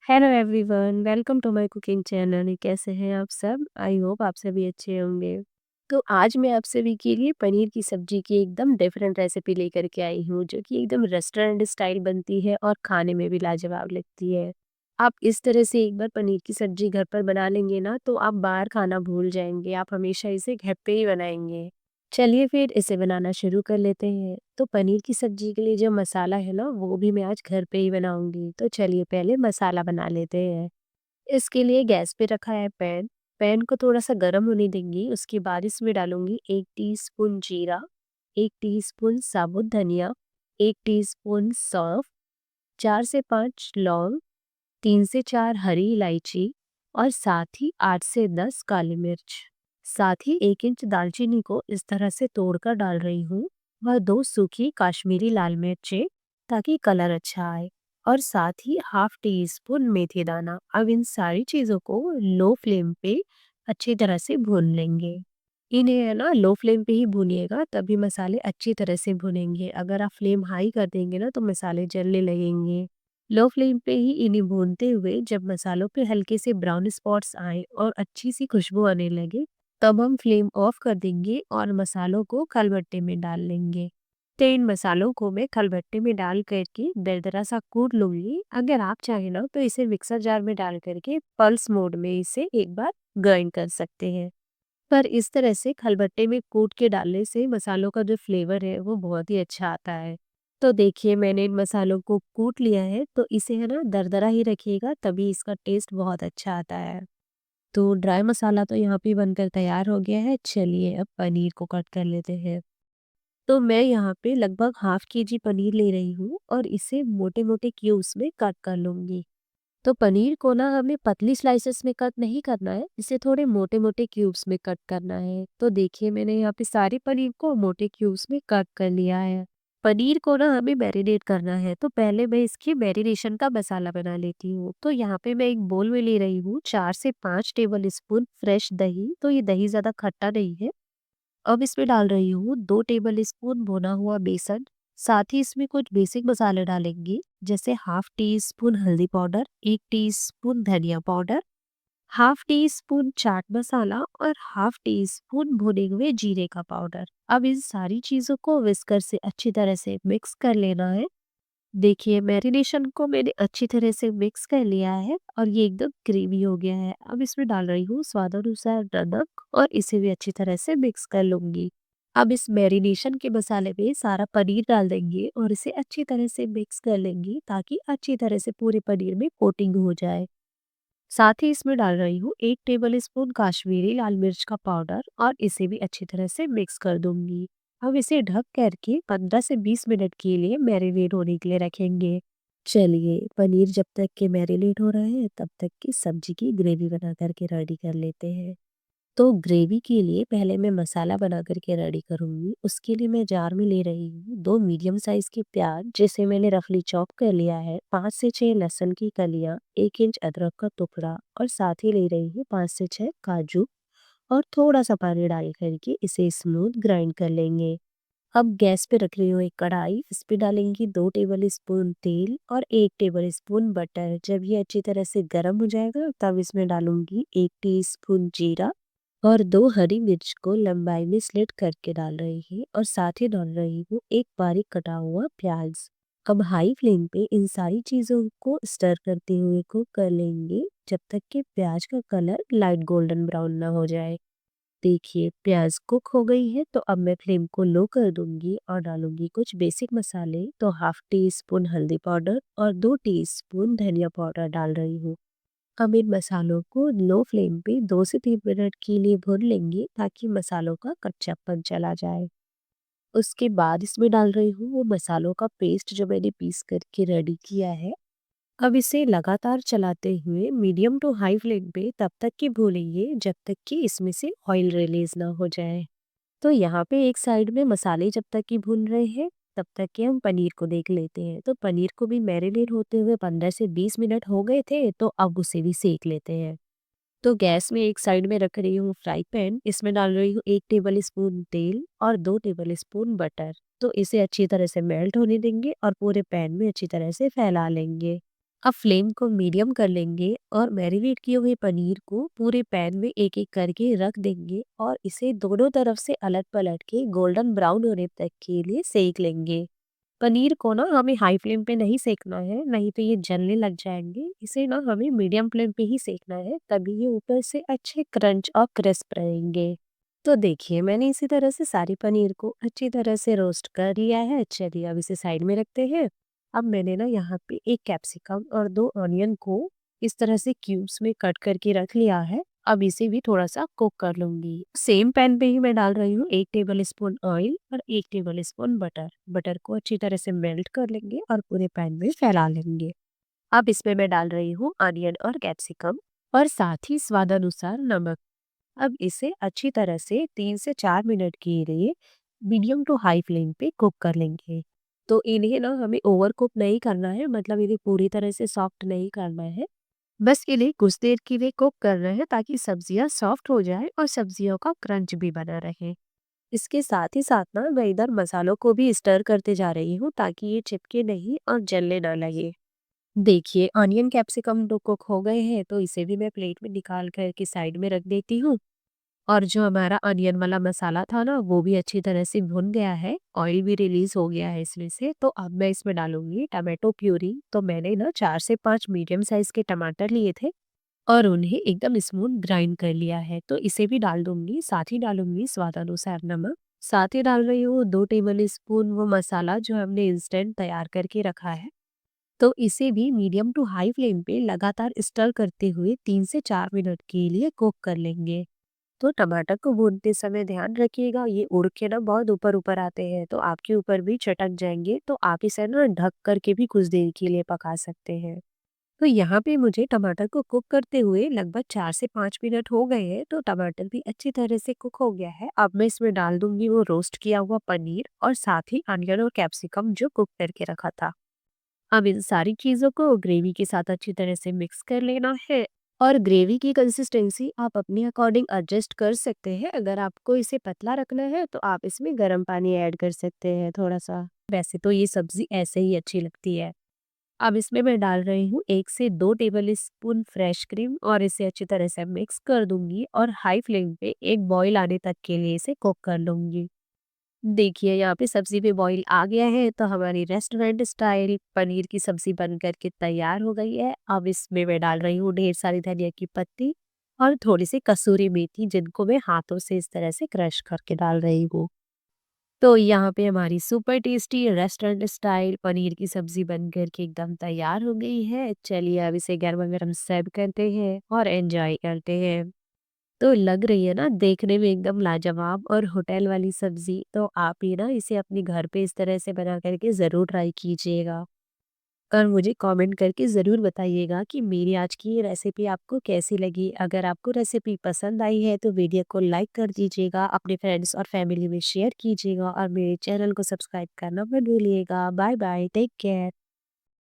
Hello everyone, welcome to my cooking channel. कैसे हैं आप सब? आई होप आप सभी अच्छे होंगे। तो आज मैं आप सभी के लिए पनीर की सब्जी की एकदम डिफरेंट रेसिपी लेकर के आई हूँ, जो कि एकदम रेस्टोरेंट स्टाइल बनती है और खाने में भी लाजवाब लगती है। आप इस तरह से एक बार पनीर की सब्जी घर पर बना लेंगे ना, तो आप बाहर खाना भूल जाएंगे। आप हमेशा इसे घर पे ही बनाएंगे। चलिए फिर इसे बनाना शुरू कर लेते हैं। तो पनीर की सब्जी के लिए जो मसाला है ना, वो भी मैं आज घर पे ही बनाऊंगी। तो चलिए पहले मसाला बना लेते हैं। इसके लिए गैस पे रखा है पैन। पैन को थोड़ा सा गर्म होने देंगी। उसके बाद इसमें डालूंगी 1 टीस्पून जीरा, 1 टीस्पून साबुत धनिया, 1 टीस्पून सौंफ, 4 से 5 लौंग, 3 से 4 हरी इलायची और साथ ही 8 से 10 काली मिर्च। साथ ही 1 इंच दालचीनी को इस तरह से तोड़कर डाल रही हूँ। वह 2 सूखी काश्मीरी लाल मिर्चें, ताकि कलर अच्छा आए। और साथ ही हाफ टी स्पून मेथी दाना। अब इन सारी चीज़ों को लो फ्लेम पे अच्छी तरह से भून लेंगे। इन्हें है ना लो फ्लेम पे ही भूनिएगा, तभी मसाले अच्छी तरह से भुनेंगे। अगर आप फ्लेम हाई कर देंगे ना, तो मसाले जलने लगेंगे। लो फ्लेम पे ही इन्हें भूनते हुए जब मसालों पे हल्के से ब्राउन स्पॉट्स आए और अच्छी सी खुशबू आने लगे, तब हम फ्लेम ऑफ कर देंगे और मसालों को खलबट्टे में डाल लेंगे। तो इन मसालों को मैं खलबट्टे में डाल करके दरदरा सा कूट लूंगी। अगर आप चाहें ना, तो इसे मिक्सर जार में डाल करके पल्स मोड में इसे एक बार ग्राइंड कर सकते हैं। पर इस तरह से खलबट्टे में कूट के डालने से मसालों का जो फ्लेवर है वो बहुत ही अच्छा आता है। तो देखिए मैंने इन मसालों को कूट लिया है, तो इसे है ना दरदरा ही रखिएगा, तभी इसका टेस्ट बहुत अच्छा आता है। तो ड्राई मसाला तो यहाँ पे बनकर तैयार हो गया है। चलिए अब पनीर को कट कर लेते हैं। तो मैं यहाँ पे लगभग हाफ केजी पनीर ले रही हूँ और इसे मोटे मोटे क्यूब्स में कट कर लूंगी। तो पनीर को ना हमें पतली स्लाइसेस में कट नहीं करना है, इसे थोड़े मोटे मोटे क्यूब्स में कट करना है। तो देखिए मैंने यहाँ पे सारे पनीर को मोटे क्यूब्स में कट कर लिया है। पनीर को ना हमें मैरिनेट करना है, तो पहले मैं इसकी मैरिनेशन का मसाला बना लेती हूँ। तो यहाँ पे मैं एक बोल में ले रही हूँ 4 से 5 टेबल स्पून फ्रेश दही। तो ये दही ज्यादा खट्टा नहीं है। अब इसमें डाल रही हूँ 2 टेबल स्पून भुना हुआ बेसन। साथ ही इसमें कुछ बेसिक मसाले डालेंगे, जैसे हाफ टी स्पून हल्दी पाउडर, 1 टीस्पून धनिया powder, half tea spoon chaat masala और हाफ टी स्पून भुने हुए जीरे का पाउडर। अब इन सारी चीजों को विस्कर से अच्छी तरह से मिक्स कर लेना है। देखिए मैरिनेशन को मैंने अच्छी तरह से मिक्स कर लिया है और ये एकदम ग्रेवी हो गया है। अब इसमें डाल रही हूँ स्वादानुसार नमक और इसे भी अच्छी तरह से मिक्स कर लूंगी। अब इस मैरिनेशन के मसाले में सारा पनीर डाल देंगे और इसे अच्छी तरह से मिक्स कर लेंगे, ताकि अच्छी तरह से पूरे पनीर में कोटिंग हो जाए। साथ ही इसमें डाल रही हूँ 1 टेबल स्पून काश्मीरी लाल मिर्च का पाउडर और इसे भी अच्छी तरह से मिक्स कर दूंगी। अब इसे ढक करके 15 से 20 मिनट के लिए मैरिनेट होने के लिए रखेंगे। चलिए पनीर जब तक के मैरिनेट हो रहे हैं, तब तक की सब्जी की ग्रेवी बना करके रेडी कर लेते हैं। तो ग्रेवी के लिए पहले मैं मसाला बना करके रेडी करूंगी। उसके लिए मैं जार में ले रही हूँ 2 मीडियम साइज के प्याज, जिसे मैंने रफली चॉप कर लिया है, 5 से 6 लहसुन की कलियां, 1 इंच अदरक का टुकड़ा और साथ ही ले रही हूँ 5 से 6 काजू। और थोड़ा सा पानी डाल करके इसे स्मूथ ग्राइंड कर लेंगे। अब गैस पे रख रही हूँ एक कढ़ाई। इस पे डालेंगी 2 टेबल स्पून तेल और 1 टेबल स्पून बटर। जब ये अच्छी तरह से गर्म हो जाएगा, तब इसमें डालूंगी 1 टीस्पून जीरा और 2 हरी मिर्च को लंबाई में स्लिट करके डाल रही है और साथ ही डाल रही हूँ एक बारीक कटा हुआ प्याज। अब हाई फ्लेम पे इन सारी चीजों को स्टर करते हुए कुक कर लेंगे, जब तक कि प्याज का कलर लाइट गोल्डन ब्राउन ना हो जाए। देखिए प्याज कुक हो गई है, तो अब मैं फ्लेम को लो कर दूंगी और डालूंगी कुछ बेसिक मसाले। तो हाफ टी स्पून हल्दी पाउडर और 2 टीस्पून धनिया पाउडर डाल रही हूँ। हम इन मसालों को लो फ्लेम पे 2 से 3 मिनट के लिए भून लेंगे, ताकि मसालों का कच्चापन चला जाए। उसके बाद इसमें डाल रही हूँ वो मसालों का पेस्ट जो मैंने पीस करके रेडी किया है। अब इसे लगातार चलाते हुए मीडियम टू हाई फ्लेम पे तब तक की भूनेंगे, जब तक कि इसमें से ऑयल रिलीज ना हो जाए। तो यहाँ पे एक साइड में मसाले जब तक कि भून रहे हैं, तब तक कि हम पनीर को देख लेते हैं। तो पनीर को भी मैरिनेट होते हुए 15 से 20 मिनट हो गए थे, तो अब उसे भी सेक लेते हैं। तो गैस में एक साइड में रख रही हूँ फ्राई पैन। इसमें डाल रही हूँ 1 टेबल स्पून तेल और 2 टेबल स्पून बटर। तो इसे अच्छी तरह से मेल्ट होने देंगे और पूरे पैन में अच्छी तरह से फैला लेंगे। अब फ्लेम को मीडियम कर लेंगे और मैरिनेट किए हुए पनीर को पूरे पैन में एक-एक करके रख देंगे और इसे दोनों तरफ से अलट-पलट के गोल्डन ब्राउन होने तक के लिए सेक लेंगे। पनीर को ना हमें हाई फ्लेम पे नहीं सेकना है, नहीं तो ये जलने लग जाएंगे। इसे ना हमें मीडियम फ्लेम पे ही सेकना है, तभी ये ऊपर से अच्छे क्रंच और क्रिस्प रहेंगे। तो देखिए मैंने इसी तरह से सारी पनीर को अच्छी तरह से रोस्ट कर लिया है। चलिए अब इसे साइड में रखते हैं। अब मैंने ना यहाँ पे एक कैप्सिकम और 2 ऑनियन को इस तरह से क्यूब्स में कट करके रख लिया है। अब इसे भी थोड़ा सा कुक कर लूंगी। सेम पैन पे ही मैं डाल रही हूँ 1 टेबल स्पून ऑयल और 1 टेबल स्पून बटर। बटर को अच्छी तरह से मेल्ट कर लेंगे और पूरे पैन में फैला लेंगे। अब इसमें मैं डाल रही हूँ अनियन और कैप्सिकम और साथ ही स्वाद अनुसार नमक। अब इसे अच्छी तरह से 3 से 4 मिनट के लिए मीडियम टू हाई फ्लेम पे कुक कर लेंगे। तो इन्हें ना हमें ओवर कुक नहीं करना है, मतलब इन्हें पूरी तरह से सॉफ्ट नहीं करना है। बस इन्हें कुछ देर के लिए कुक कर रहे हैं ताकि सब्जियां सॉफ्ट हो जाए और सब्जियों का क्रंच भी बना रहे। इसके साथ ही साथ ना मैं इधर मसालों को भी स्टर करते जा रही हूँ ताकि ये चिपके नहीं और जलने ना लगे। देखिए ऑनियन कैप्सिकम तो कुक हो गए हैं, तो इसे भी मैं प्लेट में निकाल कर के साइड में रख देती हूँ। और जो हमारा अनियन वाला मसाला था ना, वो भी अच्छी तरह से भुन गया है, ऑयल भी रिलीज़ हो गया है इसमें से। तो अब मैं इसमें डालूँगी टोमेटो प्यूरी। तो मैंने ना 4 से 5 मीडियम साइज़ के टमाटर लिए थे और उन्हें एकदम स्मूथ ग्राइंड कर लिया है। तो इसे भी डाल दूँगी, साथ ही डालूँगी स्वादानुसार नमक। साथ ही डाल रही हूँ 2 टेबल स्पून वो मसाला जो हमने इंस्टेंट तैयार करके रखा है। तो इसे भी मीडियम टू हाई फ्लेम पे लगातार स्टर करते हुए 3 से 4 मिनट के लिए कुक कर लेंगे। तो टमाटर को भूनते समय ध्यान रखिएगा, ये उड़ के ना बहुत ऊपर-ऊपर आते हैं, तो आपके ऊपर भी चटक जाएँगे, तो आप इसे ना ढक कर के भी कुछ देर के लिए पका सकते हैं। तो यहाँ पे मुझे टमाटर को कुक करते हुए लगभग 4 से 5 मिनट हो गए हैं, तो टमाटर भी अच्छी तरह से कुक हो गया है। अब मैं इसमें डाल दूँगी वो रोस्ट किया हुआ पनीर और साथ ही अनियन और कैप्सिकम जो कुक करके रखा था। अब इन सारी चीज़ों को ग्रेवी के साथ अच्छी तरह से मिक्स कर लेना है और ग्रेवी की कंसिस्टेंसी आप अपने अकॉर्डिंग एडजस्ट कर सकते हैं। अगर आपको इसे पतला रखना है तो आप इसमें गर्म पानी ऐड कर सकते हैं थोड़ा सा। वैसे तो ये सब्जी ऐसे ही अच्छी लगती है। अब इसमें मैं डाल रही हूँ 1 से 2 टेबल स्पून फ्रेश क्रीम और इसे अच्छी तरह से मिक्स कर दूंगी और हाई फ्लेम पे एक बॉईल आने तक के लिए इसे कुक कर लूंगी। देखिए यहाँ पे सब्जी पे बॉईल आ गया है, तो हमारी रेस्टोरेंट स्टाइल पनीर की सब्जी बन कर के तैयार हो गई है। अब इसमें मैं डाल रही हूँ ढेर सारी धनिया की पत्ती और थोड़ी सी कसूरी मेथी, जिनको मैं हाथों से इस तरह से क्रश करके डाल रही हूँ। तो यहाँ पे हमारी super tasty restaurant style paneer की सब्जी बन कर के एकदम तैयार हो गई है। चलिए अब इसे गरम-गरम सर्व करते हैं और एंजॉय करते हैं। तो लग रही है ना देखने में एकदम लाजवाब और होटल वाली सब्जी। तो आप ये ना इसे अपने घर पे इस तरह से बना करके ज़रूर ट्राई कीजिएगा और मुझे कमेंट करके ज़रूर बताइएगा कि मेरी आज की ये रेसिपी आपको कैसी लगी। अगर आपको रेसिपी पसंद आई है तो वीडियो को लाइक कर दीजिएगा, अपने फ्रेंड्स और फैमिली में शेयर कीजिएगा और मेरे चैनल को सब्सक्राइब करना मत भूलिएगा। Bye bye, take care.